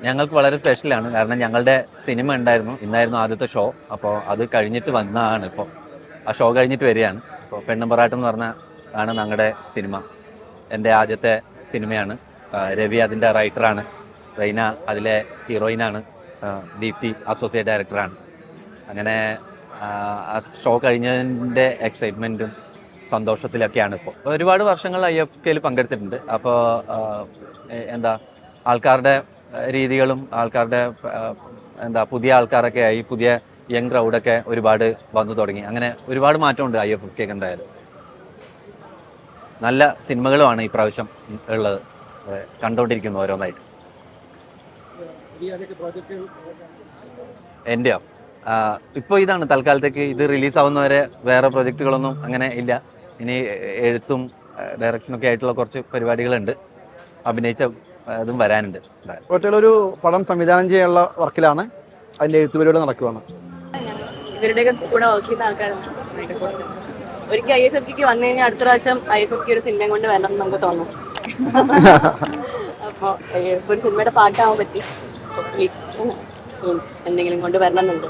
ഞങ്ങൾക്ക് വളരെ സ്പെഷ്യലാണ്. കാരണം ഞങ്ങളുടെ സിനിമ ഉണ്ടായിരുന്നു, ഇന്നായിരുന്നു ആദ്യത്തെ ഷോ. അപ്പോൾ അത് കഴിഞ്ഞിട്ട് വന്നതാണ്. ഇപ്പോൾ ആ ഷോ കഴിഞ്ഞിട്ട് വരികയാണ്. ഇപ്പോൾ പെണ്ണുമ്പറാട്ടം എന്ന് പറഞ്ഞ ആണ് ഞങ്ങളുടെ സിനിമ. എൻ്റെ ആദ്യത്തെ സിനിമയാണ്. രവി അതിൻ്റെ റൈറ്ററാണ്. റൈന അതിലെ ഹീറോയിനാണ്. ദീപ്തി അസോസിയേറ്റ് ഡയറക്ടറാണ്. അങ്ങനെ ആ ഷോ കഴിഞ്ഞതിൻ്റെ എക്സൈറ്റ്മെൻറ്റും സന്തോഷത്തിലൊക്കെയാണ്. ഇപ്പോൾ ഒരുപാട് വർഷങ്ങൾ IFFK പങ്കെടുത്തിട്ടുണ്ട്. അപ്പോൾ എന്താ ആൾക്കാരുടെ രീതികളും ആൾക്കാരുടെ പുതിയ ആൾക്കാരൊക്കെ ആയി, പുതിയ യങ് ക്രൗഡൊക്കെ ഒരുപാട് വന്നു തുടങ്ങി. അങ്ങനെ ഒരുപാട് മാറ്റമുണ്ട് IFFK ഉണ്ടായാലും. നല്ല സിനിമകളുമാണ് ഈ പ്രാവശ്യം ഉള്ളത്, കണ്ടുകൊണ്ടിരിക്കുന്നു ഓരോന്നായിട്ട്. എൻ്റെയോ ഇപ്പോൾ ഇതാണ് തൽക്കാലത്തേക്ക്. ഇത് റിലീസാവുന്നവരെ വേറെ പ്രൊജക്റ്റുകളൊന്നും അങ്ങനെ ഇല്ല. ഇനി എഴുത്തും ഡയറക്ഷനൊക്കെ ആയിട്ടുള്ള കുറച്ച് പരിപാടികളുണ്ട്. അഭിനയിച്ച അതും വരാനുണ്ട്. ഒറ്റയൊരു പടം സംവിധാനം ചെയ്യാനുള്ള വർക്കിലാണ്. അതിൻ്റെ എഴുത്ത് പരിപാടി നടക്കുകയാണ്. ഇവരുടെയൊക്കെ കൂടെ വർക്ക് ചെയ്യുന്ന ആൾക്കാരാണ്. ഒരിക്കൽ IFFK വന്നു കഴിഞ്ഞാൽ അടുത്ത പ്രാവശ്യം IFFK ഒരു സിനിമയും കൊണ്ട് വരണം എന്ന് നമുക്ക് തോന്നും. അപ്പോൾ ഒരു സിനിമയുടെ പാട്ടാവാൻ പറ്റി എന്തെങ്കിലും കൊണ്ട് വരണം എന്നുണ്ട്.